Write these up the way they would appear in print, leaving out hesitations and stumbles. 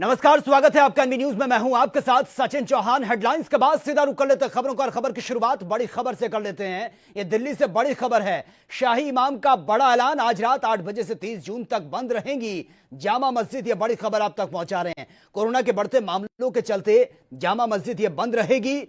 नमस्कार, स्वागत है आपका एनबी न्यूज में। मैं हूं आपके साथ सचिन चौहान। हेडलाइंस के बाद सीधा रुक कर लेते हैं खबरों का और खबर की शुरुआत बड़ी खबर से कर लेते हैं। ये दिल्ली से बड़ी खबर है। शाही इमाम का बड़ा ऐलान, आज रात 8 बजे से 30 जून तक बंद रहेंगी जामा मस्जिद। ये बड़ी खबर आप तक पहुंचा रहे हैं। कोरोना के बढ़ते मामलों के चलते जामा मस्जिद ये बंद रहेगी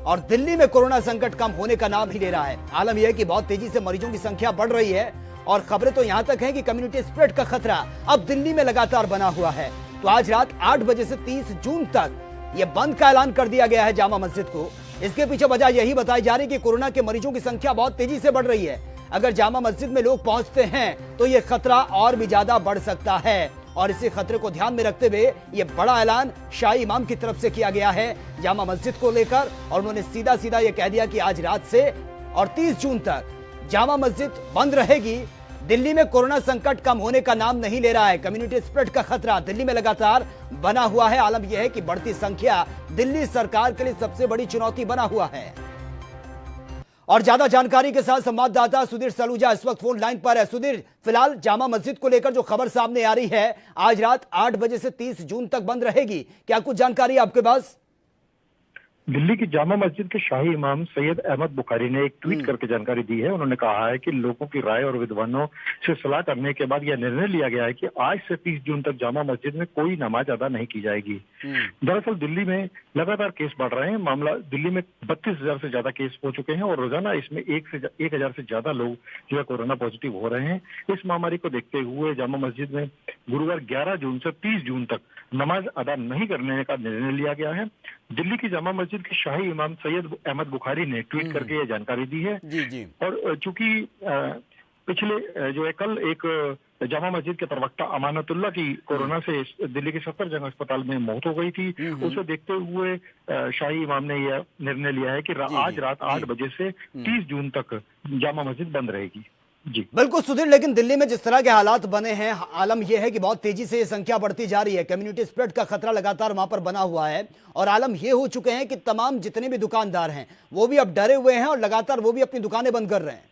और दिल्ली में कोरोना संकट कम होने का नाम ही ले रहा है। आलम यह है कि बहुत तेजी से मरीजों की संख्या बढ़ रही है और खबरें तो यहां तक हैं कि कम्युनिटी स्प्रेड का खतरा अब दिल्ली में लगातार बना हुआ है। तो आज रात 8 बजे से 30 जून तक यह बंद का ऐलान कर दिया गया है जामा मस्जिद को। इसके पीछे वजह यही बताई जा रही है कि कोरोना के मरीजों की संख्या बहुत तेजी से बढ़ रही है। अगर जामा मस्जिद में लोग पहुंचते हैं तो यह खतरा और भी ज्यादा बढ़ सकता है और इसी खतरे को ध्यान में रखते हुए यह बड़ा ऐलान शाही इमाम की तरफ से किया गया है जामा मस्जिद को लेकर। और उन्होंने सीधा सीधा यह कह दिया कि आज रात से और 30 जून तक जामा मस्जिद बंद रहेगी। दिल्ली में कोरोना संकट कम होने का नाम नहीं ले रहा है। कम्युनिटी स्प्रेड का खतरा दिल्ली में लगातार बना हुआ है। आलम यह है कि बढ़ती संख्या दिल्ली सरकार के लिए सबसे बड़ी चुनौती बना हुआ है। और ज्यादा जानकारी के साथ संवाददाता सुधीर सलूजा इस वक्त फोन लाइन पर है। सुधीर, फिलहाल जामा मस्जिद को लेकर जो खबर सामने आ रही है, आज रात 8 बजे से 30 जून तक बंद रहेगी, क्या कुछ जानकारी आपके पास? दिल्ली की जामा मस्जिद के शाही इमाम सैयद अहमद बुखारी ने एक ट्वीट करके जानकारी दी है। उन्होंने कहा है कि लोगों की राय और विद्वानों से सलाह करने के बाद यह निर्णय लिया गया है कि आज से 30 जून तक जामा मस्जिद में कोई नमाज अदा नहीं की जाएगी। दरअसल दिल्ली में लगातार केस बढ़ रहे हैं। मामला दिल्ली में 32,000 से ज्यादा केस हो चुके हैं और रोजाना इसमें 1,000 से ज्यादा लोग जो है कोरोना पॉजिटिव हो रहे हैं। इस महामारी को देखते हुए जामा मस्जिद में गुरुवार 11 जून से 30 जून तक नमाज अदा नहीं करने का निर्णय लिया गया है। दिल्ली की जामा मस्जिद के शाही इमाम सैयद अहमद बुखारी ने ट्वीट करके यह जानकारी दी है। जी। और चूंकि पिछले जो है कल एक जामा मस्जिद के प्रवक्ता अमानतुल्लाह की कोरोना से दिल्ली के सफदरजंग अस्पताल में मौत हो गई थी, उसे देखते हुए शाही इमाम ने यह निर्णय लिया है कि आज रात 8 बजे से 30 जून तक जामा मस्जिद बंद रहेगी। जी बिल्कुल सुधीर, लेकिन दिल्ली में जिस तरह के हालात बने हैं, आलम यह है कि बहुत तेजी से ये संख्या बढ़ती जा रही है। कम्युनिटी स्प्रेड का खतरा लगातार वहां पर बना हुआ है और आलम ये हो चुके हैं कि तमाम जितने भी दुकानदार हैं वो भी अब डरे हुए हैं और लगातार वो भी अपनी दुकानें बंद कर रहे हैं।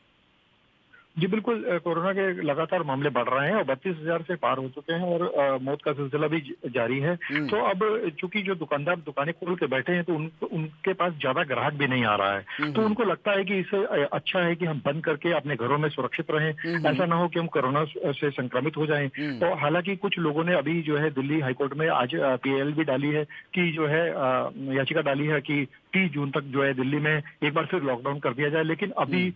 जी बिल्कुल, कोरोना के लगातार मामले बढ़ रहे हैं और 32,000 से पार हो चुके हैं और मौत का सिलसिला भी जारी है। तो अब चूंकि जो दुकानदार दुकानें खोल के बैठे हैं तो उनके पास ज्यादा ग्राहक भी नहीं आ रहा है। तो उनको लगता है कि इससे अच्छा है कि हम बंद करके अपने घरों में सुरक्षित रहें, ऐसा ना हो कि हम कोरोना से संक्रमित हो जाएं। तो हालांकि कुछ लोगों ने अभी जो है दिल्ली हाईकोर्ट में आज PIL भी डाली है कि जो है याचिका डाली है कि 30 जून तक जो है दिल्ली में एक बार फिर लॉकडाउन कर दिया जाए। लेकिन अभी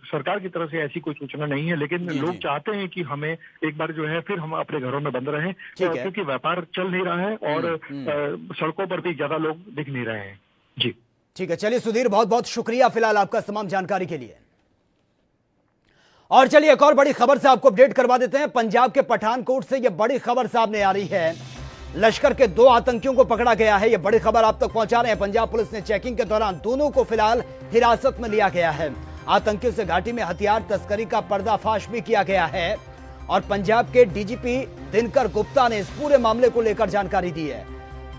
सरकार की तरफ से ऐसी कोई सूचना नहीं है, लेकिन लोग चाहते हैं कि हमें एक बार जो है फिर हम अपने घरों में बंद रहें क्योंकि व्यापार चल नहीं रहा है और सड़कों पर भी ज्यादा लोग दिख नहीं रहे हैं। जी ठीक है, चलिए सुधीर, बहुत बहुत शुक्रिया फिलहाल आपका तमाम जानकारी के लिए। और चलिए एक और बड़ी खबर से आपको अपडेट करवा देते हैं। पंजाब के पठानकोट से यह बड़ी खबर सामने आ रही है। लश्कर के 2 आतंकियों को पकड़ा गया है। यह बड़ी खबर आप तक पहुंचा रहे हैं। पंजाब पुलिस ने चेकिंग के दौरान दोनों को फिलहाल हिरासत में लिया गया है। आतंकियों से घाटी में हथियार तस्करी का पर्दाफाश भी किया गया है और पंजाब के DGP दिनकर गुप्ता ने इस पूरे मामले को लेकर जानकारी दी है।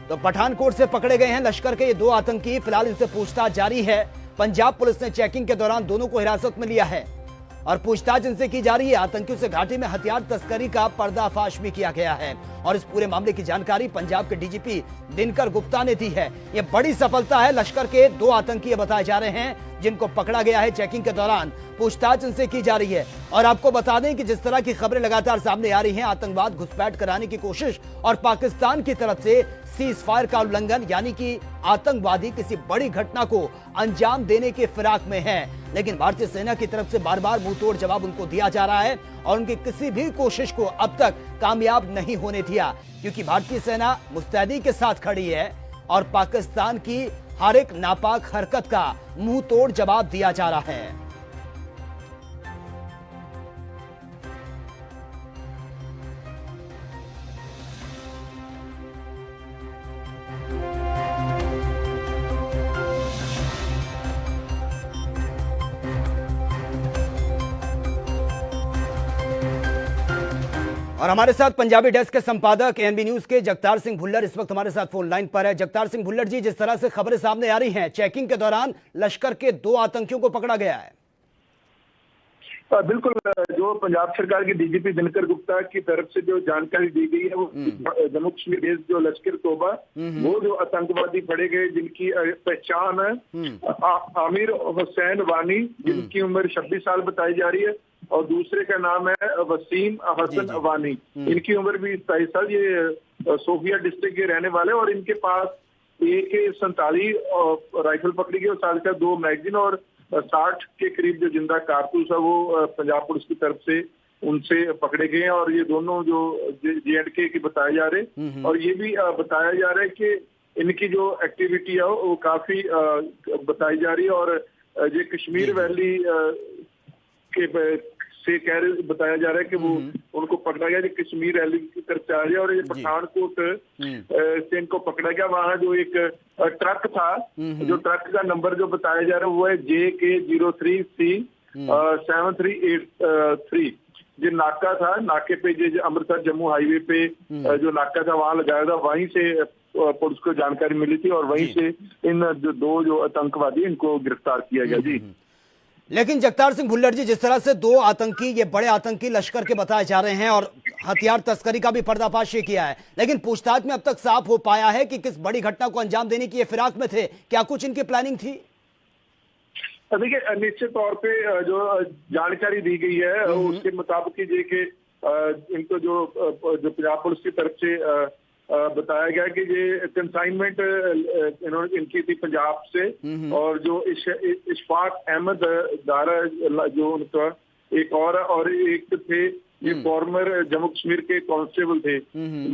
तो पठानकोट से पकड़े गए हैं लश्कर के ये 2 आतंकी। फिलहाल इनसे पूछताछ जारी है। पंजाब पुलिस ने चेकिंग के दौरान दोनों को हिरासत में लिया है और पूछताछ इनसे की जा रही है। आतंकियों से घाटी में हथियार तस्करी का पर्दाफाश भी किया गया है और इस पूरे मामले की जानकारी पंजाब के DGP दिनकर गुप्ता ने दी है। यह बड़ी सफलता है। लश्कर के 2 आतंकी बताए जा रहे हैं जिनको पकड़ा गया है। चेकिंग के दौरान पूछताछ इनसे की जा रही है। और आपको बता दें कि जिस तरह की खबरें लगातार सामने आ रही हैं, आतंकवाद घुसपैठ कराने की कोशिश और पाकिस्तान की तरफ से सीज फायर का उल्लंघन, यानी कि आतंकवादी किसी बड़ी घटना को अंजाम देने के फिराक में है, लेकिन भारतीय सेना की तरफ से बार बार मुंहतोड़ जवाब उनको दिया जा रहा है और उनकी किसी भी कोशिश को अब तक कामयाब नहीं होने दिया, क्योंकि भारतीय सेना मुस्तैदी के साथ खड़ी है और पाकिस्तान की हर एक नापाक हरकत का मुंहतोड़ जवाब दिया जा रहा है। और हमारे साथ पंजाबी डेस्क के संपादक एनबी न्यूज के जगतार सिंह भुल्लर इस वक्त हमारे साथ फोन लाइन पर है। जगतार सिंह भुल्लर जी, जिस तरह से खबरें सामने आ रही हैं, चेकिंग के दौरान लश्कर के 2 आतंकियों को पकड़ा गया है। बिल्कुल, जो पंजाब सरकार के डीजीपी दिनकर गुप्ता की तरफ से जो जानकारी दी गई है, वो जम्मू कश्मीर बेस्ड जो लश्कर तोबा, वो जो आतंकवादी पड़े गए जिनकी पहचान है आमिर हुसैन वानी, जिनकी उम्र 26 साल बताई जा रही है, और दूसरे का नाम है वसीम हसन वानी, इनकी उम्र भी 27 साल। ये सोफिया डिस्ट्रिक्ट के रहने वाले, और इनके पास AK-47 राइफल पकड़ी गई और साथ ही 2 मैगजीन और 60 के करीब जो जिंदा कारतूस है वो पंजाब पुलिस की तरफ से उनसे पकड़े गए हैं। और ये दोनों जो JNK के बताए जा रहे, और ये भी बताया जा रहा है कि इनकी जो एक्टिविटी है वो काफी बताई जा रही है, और ये कश्मीर वैली के से बताया जा रहा है कि वो उनको पकड़ा गया, जो कश्मीर वैली की तरफ से आ रही है, और ये पठानकोट से इनको पकड़ा गया। वहाँ जो एक ट्रक था, जो ट्रक का नंबर जो बताया जा रहा है वो है JK03C 7383। जो नाका था, नाके पे जो अमृतसर जम्मू हाईवे पे जो नाका था वहां लगाया था, वहीं से पुलिस को जानकारी मिली थी, और वहीं से इन दो आतंकवादी इनको गिरफ्तार किया गया। जी, लेकिन जगतार सिंह भुल्लर जी, जिस तरह से 2 आतंकी, ये बड़े आतंकी लश्कर के बताए जा रहे हैं, और हथियार तस्करी का भी पर्दाफाश किया है, लेकिन पूछताछ में अब तक साफ हो पाया है कि किस बड़ी घटना को अंजाम देने की ये फिराक में थे? क्या कुछ इनकी प्लानिंग थी? देखिए, निश्चित तौर पे जो जानकारी दी गई है उसके मुताबिक ये कि इनको जो पंजाब पुलिस की तरफ से बताया गया कि ये कंसाइनमेंट इन्होंने इनकी थी पंजाब से, और जो इशफाक अहमद दारा जो उनका एक और एक थे, ये फॉर्मर जम्मू कश्मीर के कांस्टेबल थे,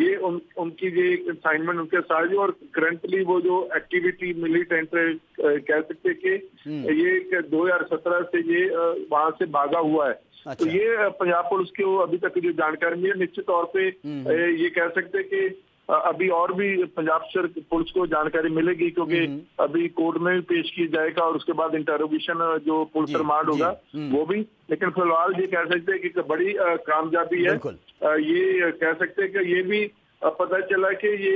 ये उनकी ये कंसाइनमेंट उनके साथ, और करंटली वो जो एक्टिविटी मिलिटेंट कह सकते कि ये 2017 से ये वहां से भागा हुआ है। अच्छा। तो ये पंजाब पुलिस को अभी तक जो जानकारी मिली, निश्चित तौर पे ये कह सकते कि अभी और भी पंजाब पुलिस को जानकारी मिलेगी, क्योंकि अभी कोर्ट में भी पेश किया जाएगा, और उसके बाद इंटरोगेशन जो पुलिस रिमांड होगा वो भी। लेकिन फिलहाल ये कह सकते हैं कि बड़ी कामयाबी है। ये कह सकते हैं कि ये भी पता चला कि ये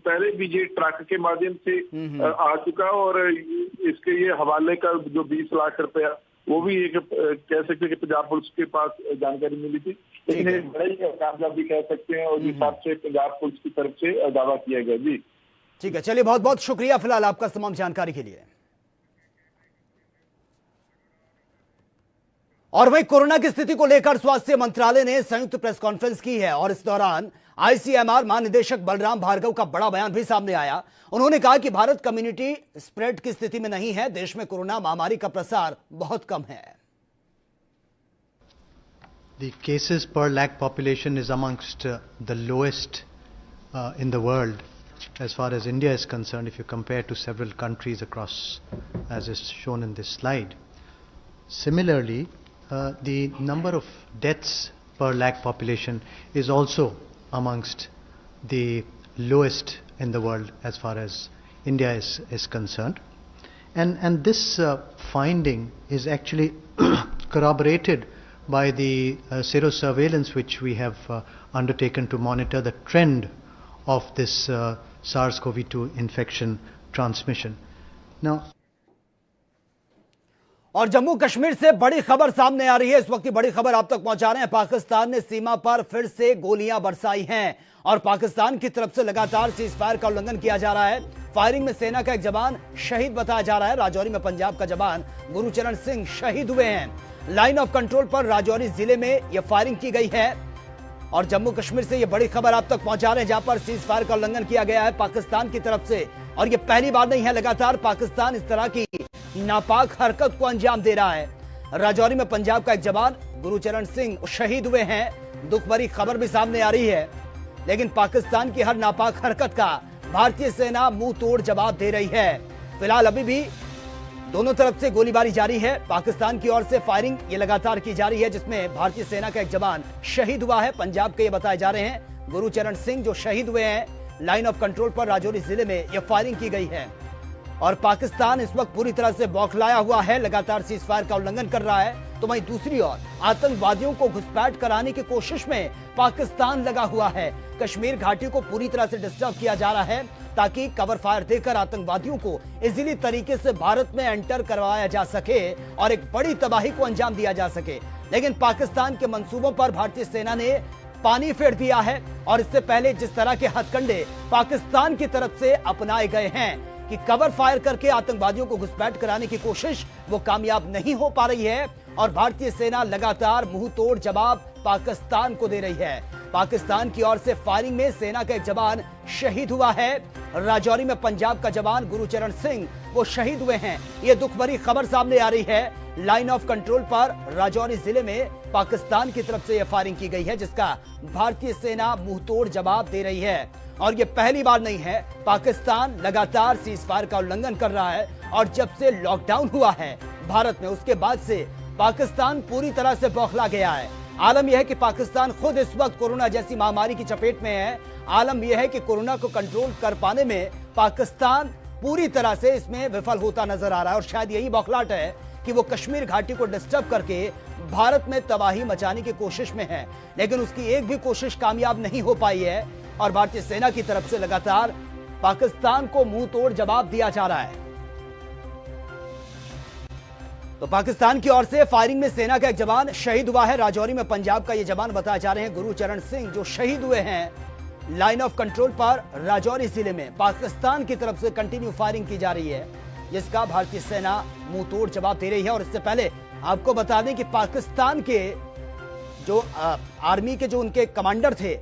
पहले भी ये ट्रक के माध्यम से आ चुका, और इसके ये हवाले का जो 20 लाख रुपया वो भी एक कह सकते हैं कि पंजाब पुलिस के पास जानकारी मिली थी, लेकिन बड़ी कामयाबी कह सकते हैं, और जिस हिसाब से पंजाब पुलिस की तरफ से दावा किया गया। जी ठीक है, चलिए, बहुत बहुत शुक्रिया फिलहाल आपका तमाम जानकारी के लिए। और वहीं कोरोना की स्थिति को लेकर स्वास्थ्य मंत्रालय ने संयुक्त प्रेस कॉन्फ्रेंस की है, और इस दौरान ICMR महानिदेशक बलराम भार्गव का बड़ा बयान भी सामने आया। उन्होंने कहा कि भारत कम्युनिटी स्प्रेड की स्थिति में नहीं है, देश में कोरोना महामारी का प्रसार बहुत कम है। The cases per lakh population is amongst the lowest in the world as far as India is concerned, if you compare to several countries across, as is shown in this slide. Similarly, the number of deaths per lakh population is also amongst the lowest in the world as far as India is concerned. And this finding is actually corroborated by the sero-surveillance which we have undertaken to monitor the trend of this SARS-CoV-2 infection transmission. Now, और जम्मू कश्मीर से बड़ी खबर सामने आ रही है। इस वक्त की बड़ी खबर आप तक पहुंचा रहे हैं। पाकिस्तान ने सीमा पर फिर से गोलियां बरसाई हैं, और पाकिस्तान की तरफ से लगातार सीज फायर का उल्लंघन किया जा रहा है। फायरिंग में सेना का एक जवान शहीद बताया जा रहा है। राजौरी में पंजाब का जवान गुरुचरण सिंह शहीद हुए हैं। लाइन ऑफ कंट्रोल पर राजौरी जिले में यह फायरिंग की गई है, और जम्मू कश्मीर से यह बड़ी खबर आप तक पहुंचा रहे हैं, जहां पर सीज फायर का उल्लंघन किया गया है पाकिस्तान की तरफ से। और यह पहली बार नहीं है, लगातार पाकिस्तान इस तरह की नापाक हरकत को अंजाम दे रहा है। राजौरी में पंजाब का एक जवान गुरुचरण सिंह शहीद हुए हैं। दुख भरी खबर भी सामने आ रही है, लेकिन पाकिस्तान की हर नापाक हरकत का भारतीय सेना मुंह तोड़ जवाब दे रही है। फिलहाल अभी भी दोनों तरफ से गोलीबारी जारी है। पाकिस्तान की ओर से फायरिंग ये लगातार की जा रही है, जिसमें भारतीय सेना का एक जवान शहीद हुआ है। पंजाब के ये बताए जा रहे हैं गुरुचरण सिंह जो शहीद हुए हैं। लाइन ऑफ कंट्रोल पर राजौरी जिले में यह फायरिंग की गई है, और पाकिस्तान इस वक्त पूरी तरह से बौखलाया हुआ है, लगातार सीज फायर का उल्लंघन कर रहा है। तो वहीं दूसरी ओर आतंकवादियों को घुसपैठ कराने की कोशिश में पाकिस्तान लगा हुआ है। कश्मीर घाटी को पूरी तरह से डिस्टर्ब किया जा रहा है, ताकि कवर फायर देकर आतंकवादियों को इजीली तरीके से भारत में एंटर करवाया जा सके और एक बड़ी तबाही को अंजाम दिया जा सके। लेकिन पाकिस्तान के मंसूबों पर भारतीय सेना ने पानी फेर दिया है और इससे पहले जिस तरह के हथकंडे पाकिस्तान की तरफ से अपनाए गए हैं कि कवर फायर करके आतंकवादियों को घुसपैठ कराने की कोशिश वो कामयाब नहीं हो पा रही है और भारतीय सेना लगातार मुंह तोड़ जवाब पाकिस्तान को दे रही है। पाकिस्तान की ओर से फायरिंग में सेना का एक जवान शहीद हुआ है। राजौरी में पंजाब का जवान गुरुचरण सिंह वो शहीद हुए हैं। ये दुख भरी खबर सामने आ रही है। लाइन ऑफ कंट्रोल पर राजौरी जिले में पाकिस्तान की तरफ से यह फायरिंग की गई है जिसका भारतीय सेना मुंहतोड़ जवाब दे रही है और ये पहली बार नहीं है। पाकिस्तान लगातार सीज फायर का उल्लंघन कर रहा है और जब से लॉकडाउन हुआ है भारत में उसके बाद से पाकिस्तान पूरी तरह से बौखला गया है। आलम यह है कि पाकिस्तान खुद इस वक्त कोरोना जैसी महामारी की चपेट में है। आलम यह है कि कोरोना को कंट्रोल कर पाने में पाकिस्तान पूरी तरह से इसमें विफल होता नजर आ रहा है और शायद यही बौखलाहट है कि वो कश्मीर घाटी को डिस्टर्ब करके भारत में तबाही मचाने की कोशिश में है, लेकिन उसकी एक भी कोशिश कामयाब नहीं हो पाई है और भारतीय सेना की तरफ से लगातार पाकिस्तान को मुंह तोड़ जवाब दिया जा रहा है। तो पाकिस्तान की ओर से फायरिंग में सेना का एक जवान शहीद हुआ है। राजौरी में पंजाब का ये जवान बताए जा रहे हैं गुरुचरण सिंह जो शहीद हुए हैं। लाइन ऑफ कंट्रोल पर राजौरी जिले में पाकिस्तान की तरफ से कंटिन्यू फायरिंग की जा रही है जिसका भारतीय सेना मुंह तोड़ जवाब दे रही है। और इससे पहले आपको बता दें कि पाकिस्तान के जो आर्मी के जो उनके कमांडर थे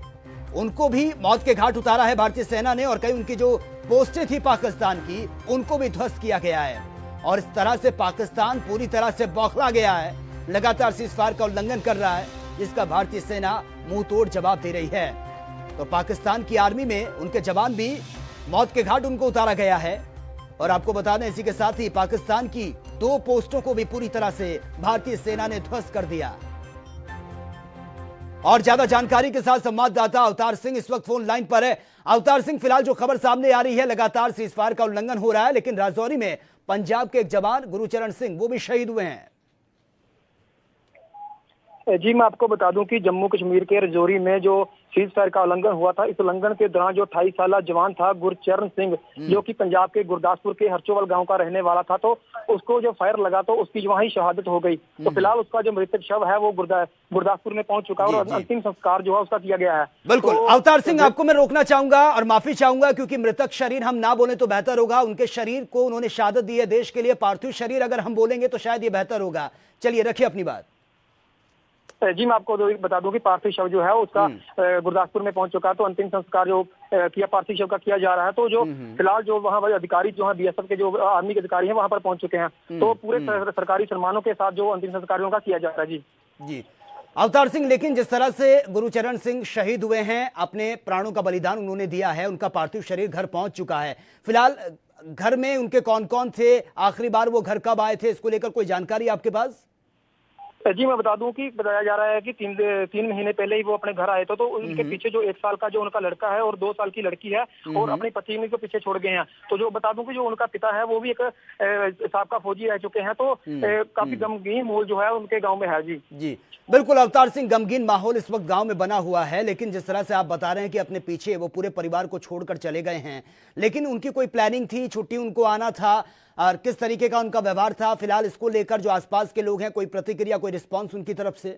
उनको भी मौत के घाट उतारा है भारतीय सेना ने और कई उनकी जो पोस्टें थी पाकिस्तान की उनको भी ध्वस्त किया गया है और इस तरह से पाकिस्तान पूरी तरह से बौखला गया है, लगातार सीज फायर का उल्लंघन कर रहा है जिसका भारतीय सेना मुंह तोड़ जवाब दे रही है। तो पाकिस्तान की आर्मी में उनके जवान भी मौत के घाट उनको उतारा गया है और आपको बता दें इसी के साथ ही पाकिस्तान की 2 पोस्टों को भी पूरी तरह से भारतीय सेना ने ध्वस्त कर दिया। और ज्यादा जानकारी के साथ संवाददाता अवतार सिंह इस वक्त फोन लाइन पर है। अवतार सिंह, फिलहाल जो खबर सामने आ रही है लगातार सीज फायर का उल्लंघन हो रहा है लेकिन राजौरी में पंजाब के एक जवान गुरुचरण सिंह वो भी शहीद हुए हैं। जी मैं आपको बता दूं कि जम्मू कश्मीर के राजौरी में जो सीज फायर का उल्लंघन हुआ था, इस उल्लंघन के दौरान जो 28 साल जवान था गुरचरण सिंह जो कि पंजाब के गुरदासपुर के हरचोवल गांव का रहने वाला था, तो उसको जो फायर लगा तो उसकी वहीं शहादत हो गई। तो फिलहाल उसका जो मृतक शव है वो गुरदासपुर में पहुंच चुका है और अंतिम संस्कार जो है उसका किया गया है। बिल्कुल तो अवतार सिंह, आपको मैं रोकना चाहूंगा और माफी चाहूंगा क्योंकि मृतक शरीर हम ना बोले तो बेहतर होगा। उनके शरीर को उन्होंने शहादत दी है देश के लिए, पार्थिव शरीर अगर हम बोलेंगे तो शायद ये बेहतर होगा। चलिए रखिए अपनी बात। जी मैं आपको बता दूं कि पार्थिव शव जो है उसका गुरदासपुर में पहुंच चुका है, तो अंतिम संस्कार जो किया पार्थिव शव का किया जा रहा है। तो जो फिलहाल जो वहाँ अधिकारी जो है बीएसएफ के जो आर्मी के अधिकारी हैं वहां पर पहुंच चुके हैं, तो पूरे सरकारी सम्मानों के साथ जो अंतिम संस्कारों का किया जा रहा है। जी अवतार सिंह, लेकिन जिस तरह से गुरुचरण सिंह शहीद हुए हैं, अपने प्राणों का बलिदान उन्होंने दिया है, उनका पार्थिव शरीर घर पहुंच चुका है। फिलहाल घर में उनके कौन कौन थे, आखिरी बार वो घर कब आए थे, इसको लेकर कोई जानकारी आपके पास? जी मैं बता दूं कि बताया जा रहा है कि 3 महीने पहले ही वो अपने घर आए थे, तो उनके पीछे जो 1 साल का जो उनका लड़का है और 2 साल की लड़की है और अपनी पत्नी को पीछे छोड़ गए हैं। तो जो बता दूं कि जो उनका पिता है वो भी एक साबका फौजी रह चुके हैं, तो काफी गमगीन माहौल जो है उनके गाँव में है। जी बिल्कुल अवतार सिंह, गमगीन माहौल इस वक्त गांव में बना हुआ है, लेकिन जिस तरह से आप बता रहे हैं कि अपने पीछे वो पूरे परिवार को छोड़कर चले गए हैं, लेकिन उनकी कोई प्लानिंग थी, छुट्टी उनको आना था और किस तरीके का उनका व्यवहार था? फिलहाल इसको लेकर जो आसपास के लोग हैं, कोई प्रतिक्रिया, कोई रिस्पांस उनकी तरफ से?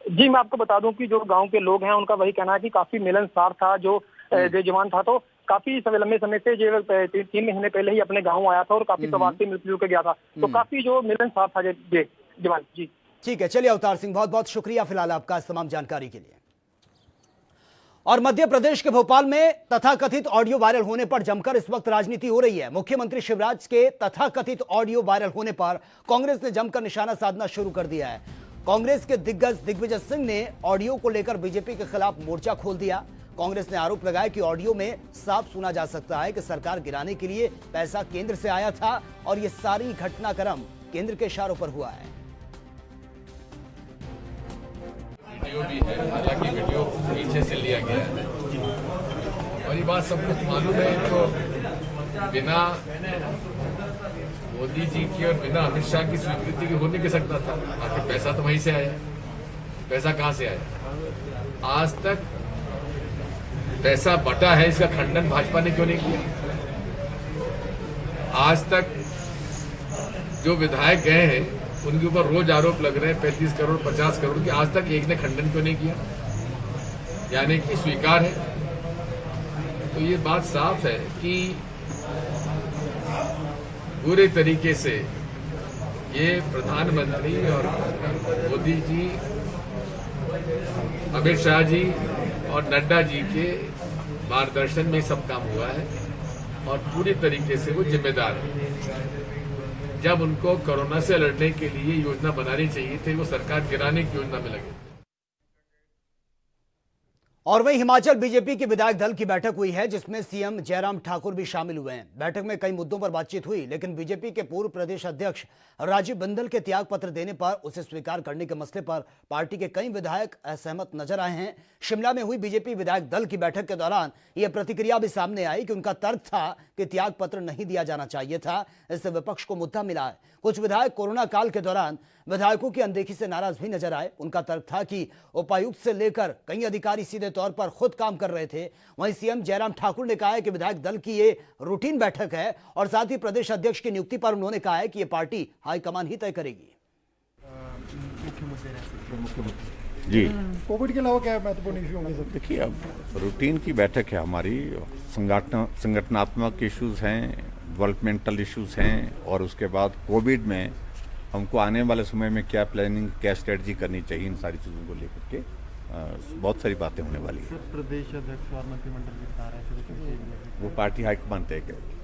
जी मैं आपको बता दूं कि जो गांव के लोग हैं उनका वही कहना है कि काफी मिलनसार था जो जवान था, तो काफी लंबे समय से जो 3 महीने पहले ही अपने गाँव आया था और काफी प्रवास से मिलजुल के गया था, तो काफी जो मिलनसार था जवान। जी ठीक है, चलिए अवतार सिंह, बहुत बहुत शुक्रिया फिलहाल आपका इस तमाम जानकारी के लिए। और मध्य प्रदेश के भोपाल में तथाकथित ऑडियो वायरल होने पर जमकर इस वक्त राजनीति हो रही है। मुख्यमंत्री शिवराज के तथाकथित ऑडियो वायरल होने पर कांग्रेस ने जमकर निशाना साधना शुरू कर दिया है। कांग्रेस के दिग्गज दिग्विजय सिंह ने ऑडियो को लेकर बीजेपी के खिलाफ मोर्चा खोल दिया। कांग्रेस ने आरोप लगाया कि ऑडियो में साफ सुना जा सकता है कि सरकार गिराने के लिए पैसा केंद्र से आया था और यह सारी घटनाक्रम केंद्र के इशारों पर हुआ है। वीडियो भी है, हालांकि वीडियो पीछे से लिया गया है और ये बात सब कुछ मालूम है। तो बिना मोदी जी की और बिना अमित शाह की स्वीकृति के हो नहीं कर सकता था। आखिर पैसा तो वहीं से आया, पैसा कहाँ से आया? आज तक पैसा बटा है, इसका खंडन भाजपा ने क्यों नहीं किया? आज तक जो विधायक गए हैं उनके ऊपर रोज आरोप लग रहे हैं 35 करोड़ 50 करोड़ की, आज तक एक ने खंडन क्यों नहीं किया? यानी कि स्वीकार है। तो ये बात साफ है कि पूरे तरीके से ये प्रधानमंत्री और मोदी जी, अमित शाह जी और नड्डा जी के मार्गदर्शन में सब काम हुआ है और पूरी तरीके से वो जिम्मेदार है। जब उनको कोरोना से लड़ने के लिए योजना बनानी चाहिए थी, वो सरकार गिराने की योजना में लगे। और वहीं हिमाचल बीजेपी के विधायक दल की बैठक हुई है, जिसमें सीएम जयराम ठाकुर भी शामिल हुए हैं। बैठक में कई मुद्दों पर बातचीत हुई, लेकिन बीजेपी के पूर्व प्रदेश अध्यक्ष राजीव बिंदल के त्याग पत्र देने पर उसे स्वीकार करने के मसले पर पार्टी के कई विधायक असहमत नजर आए हैं। शिमला में हुई बीजेपी विधायक दल की बैठक के दौरान यह प्रतिक्रिया भी सामने आई कि उनका तर्क था कि त्याग पत्र नहीं दिया जाना चाहिए था। इससे विपक्ष को मुद्दा मिला है। कुछ विधायक कोरोना काल के दौरान विधायकों की अनदेखी से नाराज भी नजर आए। उनका तर्क था कि उपायुक्त से लेकर कई अधिकारी सीधे तौर पर खुद काम कर रहे थे। वहीं सीएम जयराम ठाकुर ने कहा है कि विधायक दल की ये रूटीन बैठक है और साथ ही प्रदेश अध्यक्ष की नियुक्ति पर उन्होंने कहा है कि ये पार्टी हाईकमान ही तय करेगी। जी, कोविड के अलावा क्या महत्वपूर्ण इशू होंगे सर? देखिए, अब रूटीन की बैठक है हमारी। संगठनात्मक इश्यूज हैं, डेवलपमेंटल इश्यूज हैं और उसके बाद कोविड में हमको आने वाले समय में क्या प्लानिंग, क्या स्ट्रेटजी करनी चाहिए, इन सारी चीज़ों को लेकर के बहुत सारी बातें होने वाली है। प्रदेश अध्यक्ष और मंत्रिमंडल विस्तार है, वो पार्टी हाईकमान तय करेगी।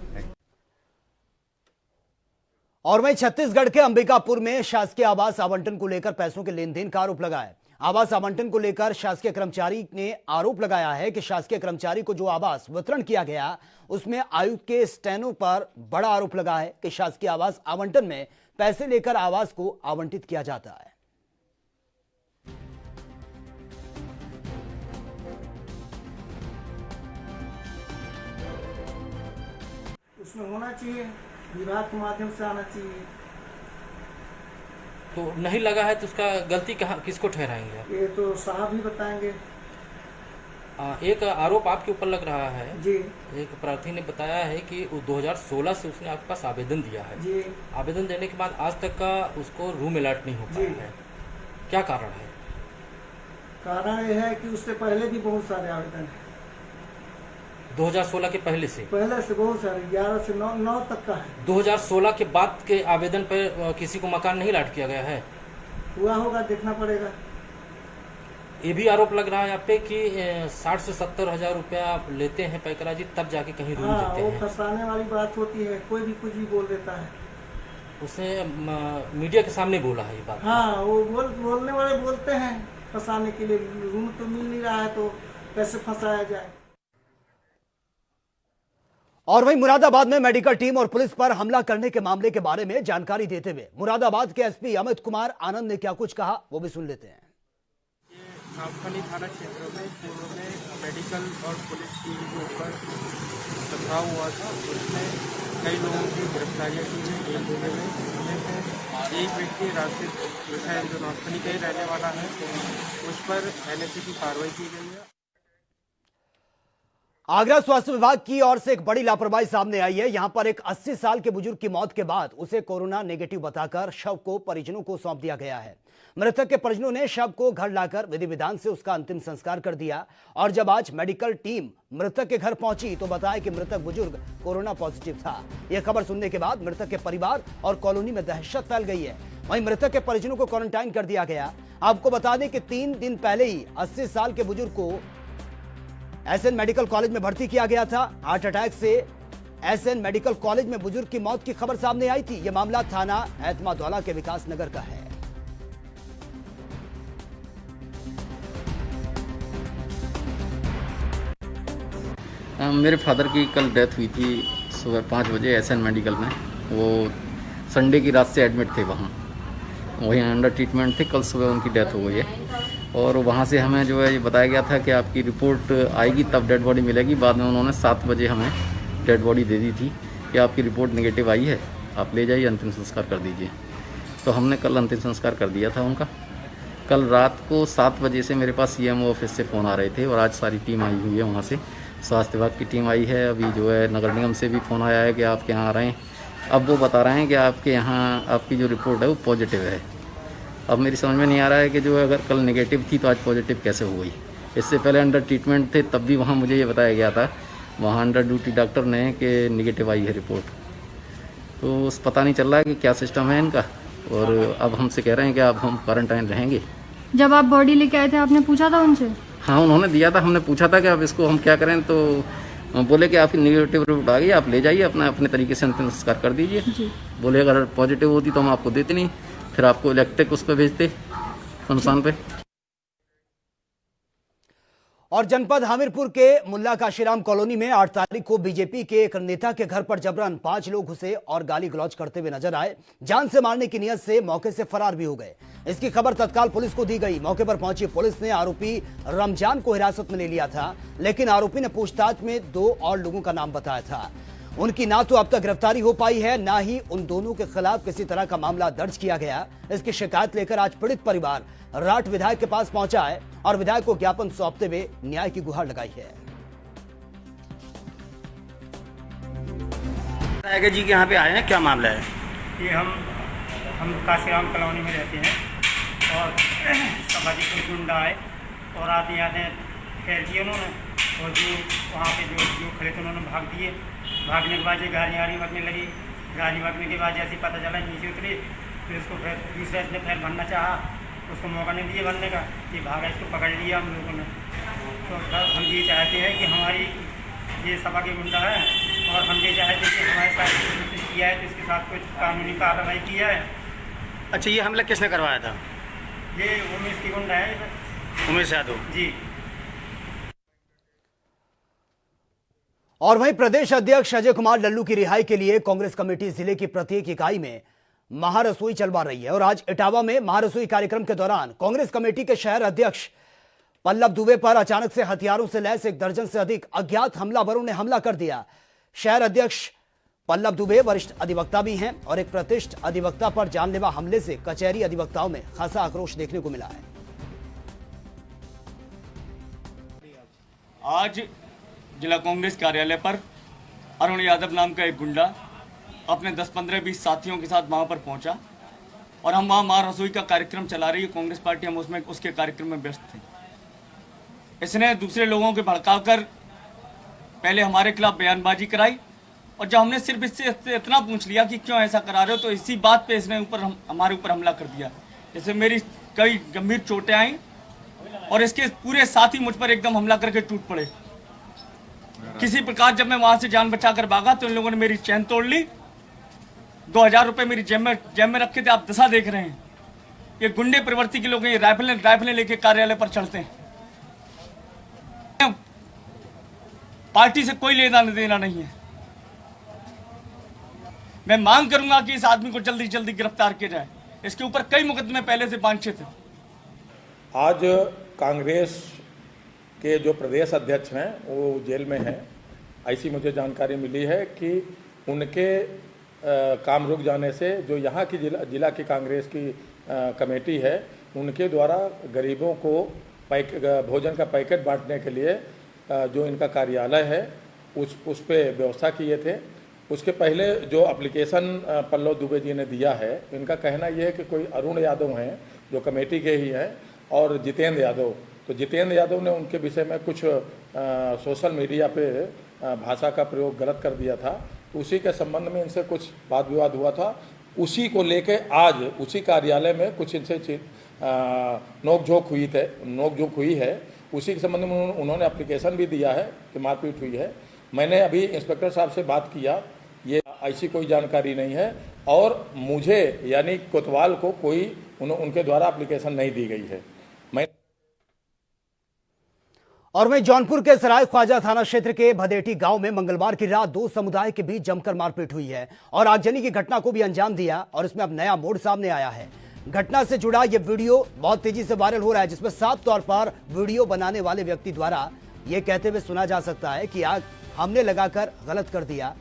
और वहीं छत्तीसगढ़ के अंबिकापुर में शासकीय आवास आवंटन को लेकर पैसों के लेन देन का आरोप लगा है। आवास आवंटन को लेकर शासकीय कर्मचारी ने आरोप लगाया है कि शासकीय कर्मचारी को जो आवास वितरण किया गया उसमें आयुक्त के स्टेनो पर बड़ा आरोप लगा है कि शासकीय आवास आवंटन में पैसे लेकर आवास को आवंटित किया जाता है। उसमें होना चाहिए, विभाग के माध्यम से आना चाहिए। तो नहीं लगा है तो उसका गलती कहाँ, किसको ठहराएंगे आप? ये तो साहब ही बताएंगे। एक आरोप आपके ऊपर लग रहा है जी। एक प्रार्थी ने बताया है कि 2016 से उसने आपके पास आवेदन दिया है जी। आवेदन देने के बाद आज तक का उसको रूम अलॉट नहीं हो पाया है। क्या कारण है? कारण यह है कि उससे पहले भी बहुत सारे आवेदन है। 2016 के पहले से बहुत सारे 11 से 9 तक का है। 2016 के बाद के आवेदन पर किसी को मकान नहीं अलॉट किया गया है? हुआ होगा, देखना पड़ेगा। ये भी आरोप लग रहा है आप पे कि 60 से 70 हजार रुपया लेते हैं पैकरा जी, तब जाके कहीं रूम देते हैं। वो फंसाने वाली बात होती है, कोई भी कुछ भी बोल देता है। उसने मीडिया के सामने बोला है ये बात। हाँ, वो बोलने वाले बोलते हैं फंसाने के लिए। रूम तो मिल नहीं रहा है तो कैसे फंसाया जाए। और वहीं मुरादाबाद में मेडिकल टीम और पुलिस पर हमला करने के मामले के बारे में जानकारी देते हुए मुरादाबाद के एसपी अमित कुमार आनंद ने क्या कुछ कहा, वो भी सुन लेते हैं। नागफनी थाना क्षेत्र में पूर्व में मेडिकल और पुलिस टीम के ऊपर टकराव हुआ था। उसमें कई लोगों की गिरफ्तारियां की गई। एक जगह में उनमें एक व्यक्ति राशिद हुसैन जो नागफनी का ही रहने वाला है, उस पर NSA की कार्रवाई की गई है। आगरा स्वास्थ्य विभाग की ओर से एक बड़ी लापरवाही सामने आई है। यहां पर एक 80 साल के बुजुर्ग की मौत के बाद उसे कोरोना नेगेटिव बताकर शव को परिजनों को सौंप दिया गया है। मृतक के परिजनों ने शव को घर लाकर विधि विधान से उसका अंतिम संस्कार कर दिया और जब आज मेडिकल टीम मृतक के घर पहुंची तो बताया कि मृतक बुजुर्ग कोरोना पॉजिटिव था। यह खबर सुनने के बाद मृतक के परिवार और कॉलोनी में दहशत फैल गई है। वहीं मृतक के परिजनों को क्वारंटाइन कर दिया गया। आपको बता दें कि 3 दिन पहले ही 80 साल के बुजुर्ग को SN मेडिकल कॉलेज में भर्ती किया गया था। हार्ट अटैक से SN मेडिकल कॉलेज में बुजुर्ग की मौत की खबर सामने आई थी। यह मामला थाना एतमादौला के विकास नगर का है। मेरे फादर की कल डेथ हुई थी सुबह 5 बजे SN मेडिकल में। वो संडे की रात से एडमिट थे, वहीं अंडर ट्रीटमेंट थे। कल सुबह उनकी डेथ हो गई है और वहाँ से हमें जो है ये बताया गया था कि आपकी रिपोर्ट आएगी तब डेड बॉडी मिलेगी। बाद में उन्होंने 7 बजे हमें डेड बॉडी दे दी थी कि आपकी रिपोर्ट नेगेटिव आई है, आप ले जाइए अंतिम संस्कार कर दीजिए। तो हमने कल अंतिम संस्कार कर दिया था उनका। कल रात को 7 बजे से मेरे पास CMO ऑफिस से फ़ोन आ रहे थे और आज सारी टीम आई हुई है। वहाँ से स्वास्थ्य विभाग की टीम आई है, अभी जो है नगर निगम से भी फ़ोन आया है कि आपके यहाँ आ रहे हैं। अब वो बता रहे हैं कि आपके यहाँ आपकी जो रिपोर्ट है वो पॉजिटिव है। अब मेरी समझ में नहीं आ रहा है कि जो अगर कल नेगेटिव थी तो आज पॉजिटिव कैसे हो गई। इससे पहले अंडर ट्रीटमेंट थे तब भी वहाँ मुझे ये बताया गया था, वहाँ अंडर ड्यूटी डॉक्टर ने कि नेगेटिव आई है रिपोर्ट। तो पता नहीं चल रहा है कि क्या सिस्टम है इनका, और अब हमसे कह रहे हैं कि अब हम क्वारंटाइन रहेंगे। जब आप बॉडी लेके आए थे आपने पूछा था उनसे? हाँ, उन्होंने दिया था, हमने पूछा था कि अब इसको हम क्या करें, तो बोले कि आपकी नेगेटिव रिपोर्ट आ गई, आप ले जाइए अपने तरीके से अंतिम संस्कार कर दीजिए। बोले अगर पॉजिटिव होती तो हम आपको देते नहीं, फिर आपको इलेक्ट्रिक उस पर भेजते शमशान पे। और जनपद हमीरपुर के मुल्ला काशीराम कॉलोनी में 8 तारीख को बीजेपी के एक नेता के घर पर जबरन 5 लोग घुसे और गाली गलौज करते हुए नजर आए। जान से मारने की नियत से मौके से फरार भी हो गए। इसकी खबर तत्काल पुलिस को दी गई। मौके पर पहुंची पुलिस ने आरोपी रमजान को हिरासत में ले लिया था, लेकिन आरोपी ने पूछताछ में 2 और लोगों का नाम बताया था। उनकी ना तो अब तक गिरफ्तारी हो पाई है, ना ही उन दोनों के खिलाफ किसी तरह का मामला दर्ज किया गया। इसकी शिकायत लेकर आज पीड़ित परिवार राठ विधायक के पास पहुंचा है और विधायक को ज्ञापन सौंपते हुए न्याय की गुहार लगाई है। जी के यहाँ पे आए हैं, क्या मामला है? ये हम काशीराम कॉलोनी में रहते हैं और समाजी गुंडा आए और आते आते फेर दिए उन्होंने, और जो वहाँ पे जो खड़े थे उन्होंने भाग दिए। भागने के बाद ये गाड़ी मरने लगी। गाड़ी मरने के बाद जैसे पता चला नीचे उतरे, फिर उसको फिर दूसरे ने फिर भरना चाहा, उसको मौका नहीं दिया भरने का, ये भागा, इसको पकड़ लिया हम लोगों ने। तो हम ये चाहते हैं कि हमारी ये सभा के गुंडा है और हम ये चाहते हैं कि हमारे साथ कोशिश किया है तो इसके साथ कुछ कानूनी कार्रवाई किया है। अच्छा, ये हमला किसने करवाया था? ये उमेश की गुंडा है, उमेश यादव जी। और वहीं प्रदेश अध्यक्ष अजय कुमार लल्लू की रिहाई के लिए कांग्रेस कमेटी जिले की प्रत्येक इकाई में महारसोई चलवा रही है। और आज इटावा में महारसोई कार्यक्रम के दौरान कांग्रेस कमेटी के शहर अध्यक्ष पल्लव दुबे पर अचानक से हथियारों से लैस 1 दर्जन से अधिक अज्ञात हमलावरों ने हमला कर दिया। शहर अध्यक्ष पल्लव दुबे वरिष्ठ अधिवक्ता भी हैं और एक प्रतिष्ठित अधिवक्ता पर जानलेवा हमले से कचहरी अधिवक्ताओं में खासा आक्रोश देखने को मिला है। आज जिला कांग्रेस कार्यालय पर अरुण यादव नाम का एक गुंडा अपने 10, 15, 20 साथियों के साथ वहां पर पहुंचा और हम वहां मां रसोई का कार्यक्रम चला रही है कांग्रेस पार्टी, हम उसमें उसके कार्यक्रम में व्यस्त थे। इसने दूसरे लोगों के भड़काकर पहले हमारे खिलाफ बयानबाजी कराई और जब हमने सिर्फ इससे इतना पूछ लिया कि क्यों ऐसा करा रहे हो, तो इसी बात पे इसने हमारे ऊपर हमला कर दिया। जैसे मेरी कई गंभीर चोटें आई और इसके पूरे साथी मुझ पर एकदम हमला करके टूट पड़े। किसी प्रकार जब मैं वहां से जान बचाकर भागा तो इन लोगों ने मेरी चैन तोड़ ली। 2000 रुपए मेरी जेब में रखे थे। आप दशा देख रहे हैं, ये गुंडे प्रवृत्ति के लोग हैं। ये राइफलें लेके कार्यालय पर चढ़ते हैं। पार्टी से कोई लेना देना नहीं है। मैं मांग करूंगा कि इस आदमी को जल्दी जल्दी गिरफ्तार किया जाए। इसके ऊपर कई मुकदमे पहले से वांछित थे। आज कांग्रेस के जो प्रदेश अध्यक्ष हैं वो जेल में हैं। ऐसी मुझे जानकारी मिली है कि उनके काम रुक जाने से जो यहाँ की जिला की कांग्रेस की कमेटी है, उनके द्वारा गरीबों को भोजन का पैकेट बांटने के लिए जो इनका कार्यालय है उस पे व्यवस्था किए थे। उसके पहले जो एप्लीकेशन पल्लव दुबे जी ने दिया है, इनका कहना यह है कि कोई अरुण यादव हैं जो कमेटी के ही हैं और जितेंद्र यादव। तो जितेंद्र यादव ने उनके विषय में कुछ सोशल मीडिया पे भाषा का प्रयोग गलत कर दिया था, तो उसी के संबंध में इनसे कुछ वाद विवाद हुआ था। उसी को लेके आज उसी कार्यालय में कुछ इनसे नोकझोंक हुई है। उसी के संबंध में उन्होंने एप्लीकेशन भी दिया है कि मारपीट हुई है। मैंने अभी इंस्पेक्टर साहब से बात किया, ये ऐसी कोई जानकारी नहीं है और मुझे यानी कोतवाल को कोई उनके द्वारा एप्लीकेशन नहीं दी गई है। और वहीं जौनपुर के सराय ख्वाजा थाना क्षेत्र के भदेठी गांव में मंगलवार की रात 2 समुदाय के बीच जमकर मारपीट हुई है और आगजनी की घटना को भी अंजाम दिया और इसमें अब नया मोड़ सामने आया है। घटना से जुड़ा यह वीडियो बहुत तेजी से वायरल हो रहा है, जिसमें साफ तौर पर वीडियो बनाने वाले व्यक्ति द्वारा यह कहते हुए सुना जा सकता है कि आग हमने लगाकर गलत कर दिया।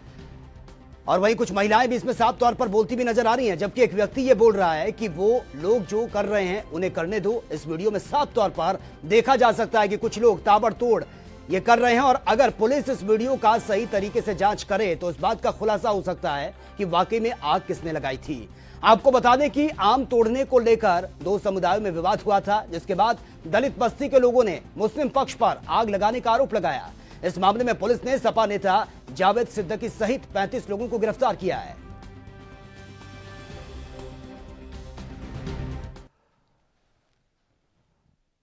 और वहीं कुछ महिलाएं भी इसमें साफ तौर पर बोलती भी नजर आ रही हैं, जबकि एक व्यक्ति ये बोल रहा है कि वो लोग जो कर रहे हैं उन्हें करने दो। इस वीडियो में साफ तौर पर देखा जा सकता है कि कुछ लोग ताबड़तोड़ ये कर रहे हैं और अगर पुलिस इस वीडियो का सही तरीके से जांच करे तो इस बात का खुलासा हो सकता है कि वाकई में आग किसने लगाई थी। आपको बता दें कि आम तोड़ने को लेकर दो समुदायों में विवाद हुआ था, जिसके बाद दलित बस्ती के लोगों ने मुस्लिम पक्ष पर आग लगाने का आरोप लगाया। इस मामले में पुलिस ने सपा नेता जावेद सिद्दीकी सहित 35 लोगों को गिरफ्तार किया है।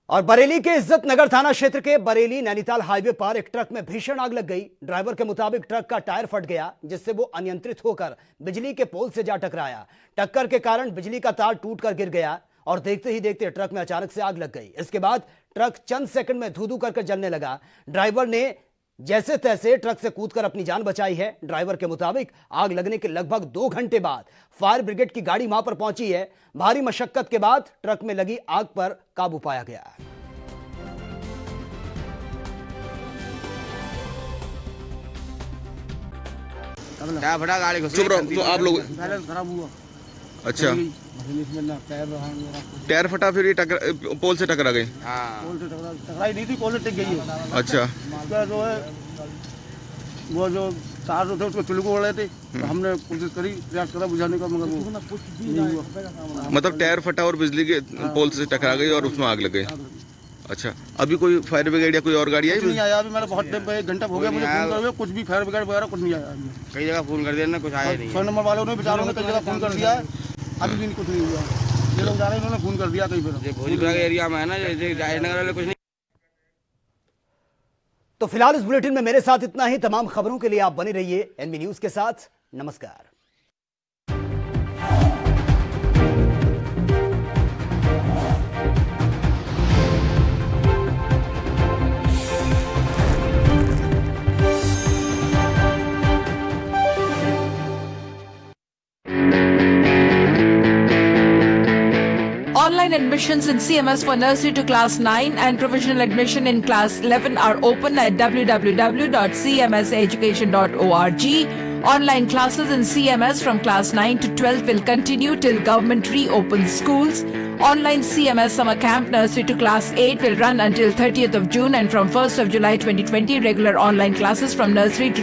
और बरेली के इज्जत नगर थाना क्षेत्र के बरेली नैनीताल हाईवे पर एक ट्रक में भीषण आग लग गई। ड्राइवर के मुताबिक ट्रक का टायर फट गया, जिससे वो अनियंत्रित होकर बिजली के पोल से जा टकराया। टक्कर के कारण बिजली का तार टूटकर गिर गया और देखते ही देखते ट्रक में अचानक से आग लग गई। इसके बाद ट्रक चंद सेकंड में धू-धू करके जलने लगा। ड्राइवर ने जैसे तैसे ट्रक से कूदकर अपनी जान बचाई है। ड्राइवर के मुताबिक आग लगने के लगभग 2 घंटे बाद फायर ब्रिगेड की गाड़ी वहां पर पहुंची है। भारी मशक्कत के बाद ट्रक में लगी आग पर काबू पाया गया। फटा गाड़ी चुप रहो। तो आप लोग खराब हुआ। अच्छा, टायर फटा, फिर ये पोल से टकरा गई। पोल से टकराई नहीं थी, पोल से टिक गई है। अच्छा, जो है वो जो तार जो थे उसको चुल्लू को रहे थे, तो हमने कोशिश करी, प्रयास करा बुझाने का, मगर वो कुछ भी नहीं हुआ। मतलब टायर फटा और बिजली के पोल से टकरा गई और उसमें आग लग गई। अच्छा, अभी कोई फायर ब्रिगेड या कोई और गाड़ी आई? नहीं आया अभी। मैंने बहुत टाइम, 1 घंटा हो गया मुझे फोन कर, कुछ भी फायर ब्रिगेड वगैरह कुछ नहीं आया। कई जगह फोन कर दिया ना, कुछ आया नहीं। 100 नंबर वालों ने, बेचारों ने कई जगह फोन कर दिया, अभी भी कुछ नहीं हुआ। ये लोग जा रहे हैं, इन्होंने फोन कर दिया कई बार। भोजपुरा के एरिया में है ना, जयनगर वाले कुछ नहीं। तो फिलहाल इस बुलेटिन में मेरे साथ इतना ही। तमाम खबरों के लिए आप बने रहिए एनबी न्यूज के साथ। नमस्कार। Online admissions in CMS for nursery to class 9 and provisional admission in class 11 are open at www.cmseducation.org. Online classes in CMS from class 9 to 12 will continue till government reopens schools. Online CMS summer camp nursery to class 8 will run until 30th of June, and from 1st of July 2020 regular online classes from nursery to